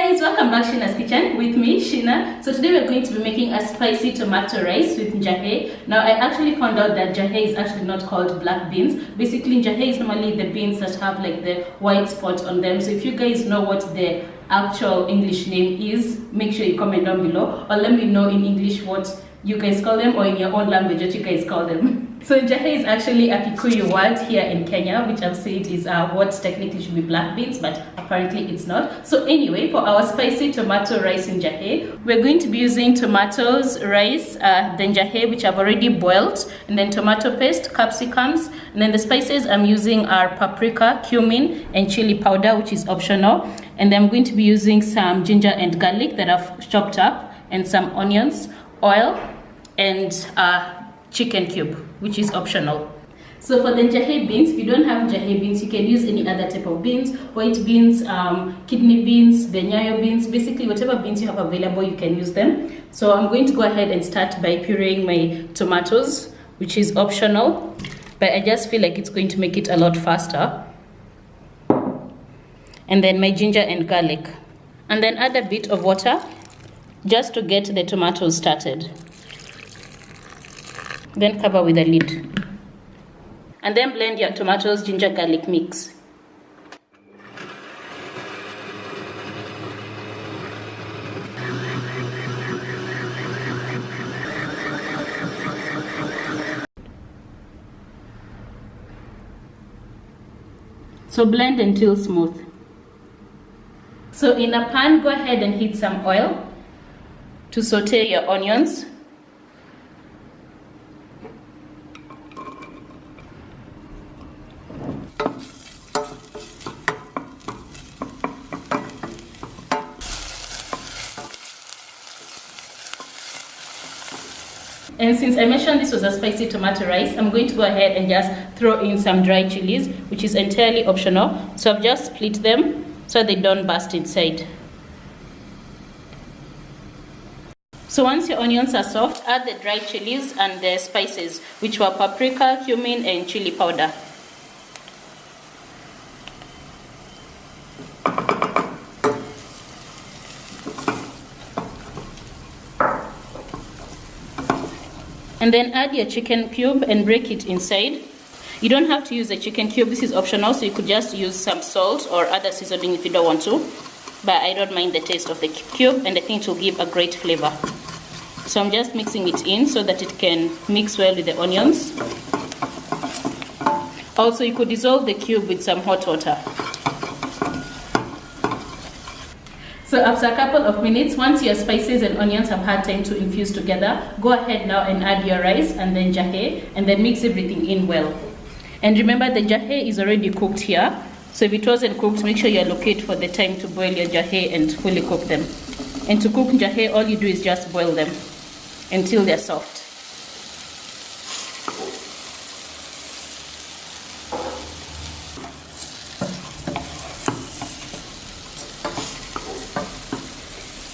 guys, welcome back to Sheenas Kitchen with me, Sheena. So today we're going to be making a spicy tomato rice with Njahi. Now I actually found out that Njahi is actually not called black beans. Basically Njahi is normally the beans that have like the white spot on them. So if you guys know what the actual English name is, make sure you comment down below or let me know in English what you guys call them or in your own language what you guys call them. So Njahi is actually a Kikuyu word here in Kenya, which I've said is what technically should be black beans, but apparently it's not. So anyway, for our spicy tomato rice in Njahi, we're going to be using tomatoes, rice, the Njahi, which I've already boiled, and then tomato paste, capsicums, and then the spices I'm using are paprika, cumin, and chili powder, which is optional. And then I'm going to be using some ginger and garlic that I've chopped up, and some onions, oil, and chicken cube, which is optional. So for the Njahi beans, if you don't have Njahi beans, you can use any other type of beans, white beans, kidney beans, the nyayo beans, basically whatever beans you have available, you can use them. So I'm going to go ahead and start by pureeing my tomatoes, which is optional, but I just feel like it's going to make it a lot faster. And then my ginger and garlic. And then add a bit of water just to get the tomatoes started. Then cover with a lid. And then blend your tomatoes, ginger, garlic mix. So blend until smooth. So in a pan, go ahead and heat some oil to saute your onions. And since I mentioned this was a spicy tomato rice, I'm going to go ahead and just throw in some dry chilies, which is entirely optional. So I've just split them so they don't burst inside. So once your onions are soft, add the dry chilies and the spices, which were paprika, cumin, and chili powder. And then add your chicken cube and break it inside. You don't have to use the chicken cube, this is optional, so you could just use some salt or other seasoning if you don't want to. But I don't mind the taste of the cube, and I think it will give a great flavor. So I'm just mixing it in so that it can mix well with the onions. Also, you could dissolve the cube with some hot water. So after a couple of minutes, once your spices and onions have had time to infuse together, go ahead now and add your rice and then Njahi, and then mix everything in well. And remember, the Njahi is already cooked here. So if it wasn't cooked, make sure you allocate for the time to boil your Njahi and fully cook them. And to cook Njahi, all you do is just boil them until they're soft.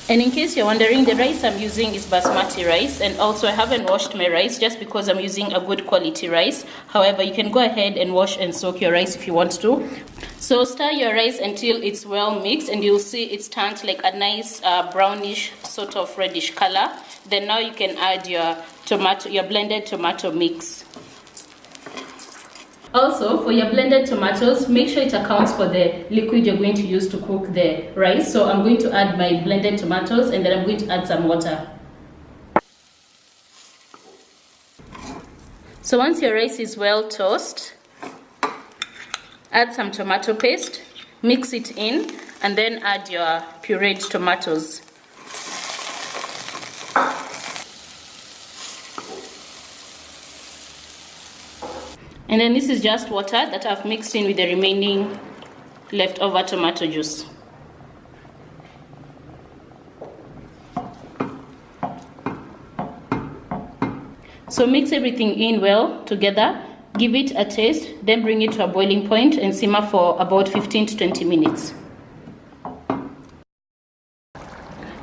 And in case you're wondering, the rice I'm using is basmati rice, and also I haven't washed my rice just because I'm using a good quality rice. However, you can go ahead and wash and soak your rice if you want to. So stir your rice until it's well mixed, and you'll see it's turned like a nice brownish sort of reddish color. Then now you can add your blended tomato mix. Also, for your blended tomatoes, make sure it accounts for the liquid you're going to use to cook the rice. So I'm going to add my blended tomatoes, and then I'm going to add some water. So once your rice is well toasted, add some tomato paste, mix it in, and then add your pureed tomatoes. And then this is just water that I've mixed in with the remaining leftover tomato juice. So mix everything in well together, give it a taste, then bring it to a boiling point and simmer for about 15 to 20 minutes.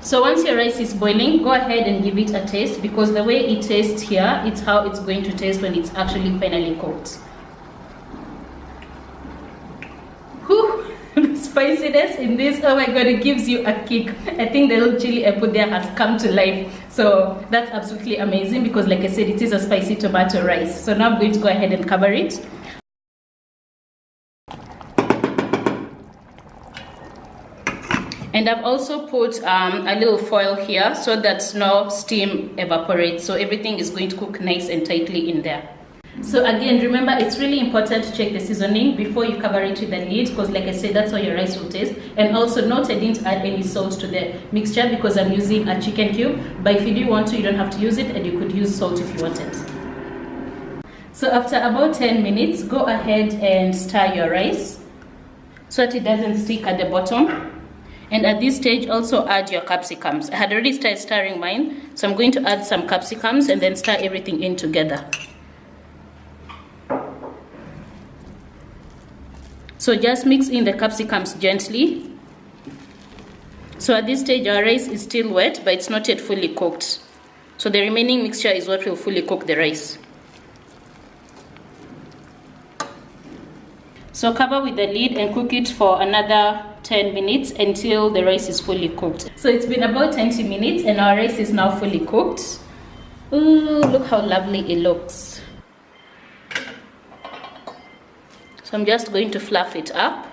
So once your rice is boiling, go ahead and give it a taste, because the way it tastes here, it's how it's going to taste when it's actually finally cooked. Whew, this spiciness in this. Oh my god, it gives you a kick. I think the little chili I put there has come to life. So that's absolutely amazing because like I said, it is a spicy tomato rice. So now I'm going to go ahead and cover it. And I've also put a little foil here so that no steam evaporates. So everything is going to cook nice and tightly in there. So again, remember, it's really important to check the seasoning before you cover it with the lid, because like I said, that's how your rice will taste. And also note, I didn't add any salt to the mixture because I'm using a chicken cube. But if you do want to, you don't have to use it, and you could use salt if you wanted. So after about 10 minutes, go ahead and stir your rice so that it doesn't stick at the bottom. And at this stage, also add your capsicums. I had already started stirring mine, so I'm going to add some capsicums and then stir everything in together. So just mix in the capsicums gently. So at this stage, our rice is still wet, but it's not yet fully cooked. So the remaining mixture is what will fully cook the rice. So cover with the lid and cook it for another 10 minutes until the rice is fully cooked. So it's been about 20 minutes and our rice is now fully cooked. Ooh, look how lovely it looks. So I'm just going to fluff it up.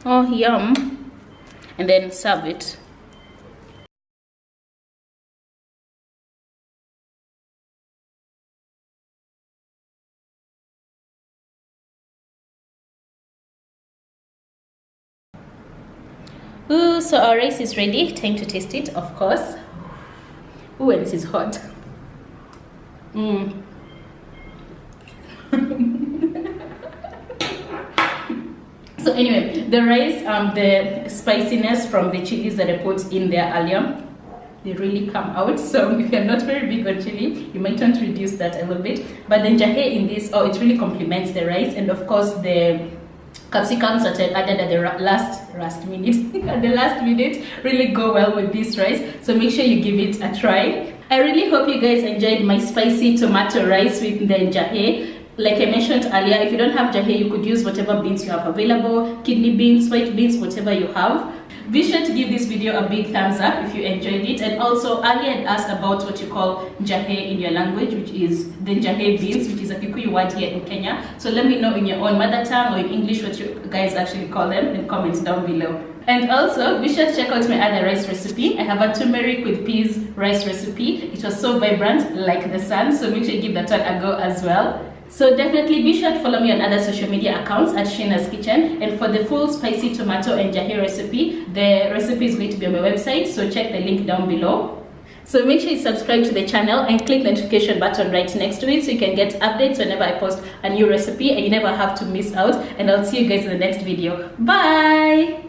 Oh, yum. And then serve it. Ooh, so our rice is ready. Time to taste it, of course. Ooh, and this is hot. So anyway, the rice, the spiciness from the chilies that I put in there earlier, they really come out. So if you're not very big on chili, you might want to reduce that a little bit. But the njahi in this, oh, it really complements the rice, and of course the capsicums that I added at the last minute really go well with this rice. So make sure you give it a try. I really hope you guys enjoyed my spicy tomato rice with the njahi. Like I mentioned earlier, if you don't have njahi, you could use whatever beans you have available, kidney beans, white beans, whatever you have. Be sure to give this video a big thumbs up if you enjoyed it. And also, earlier I asked about what you call njahi in your language, which is the njahi beans, which is a Kikuyu word here in Kenya. So let me know in your own mother tongue or in English what you guys actually call them in comments down below. And also, be sure to check out my other rice recipe. I have a turmeric with peas rice recipe. It was so vibrant like the sun, so make sure you give that one a go as well. So definitely be sure to follow me on other social media accounts at Sheenas Kitchen. And for the full spicy tomato and njahi recipe, the recipe is going to be on my website, so check the link down below. So make sure you subscribe to the channel and click the notification button right next to it so you can get updates whenever I post a new recipe and you never have to miss out. And I'll see you guys in the next video. Bye!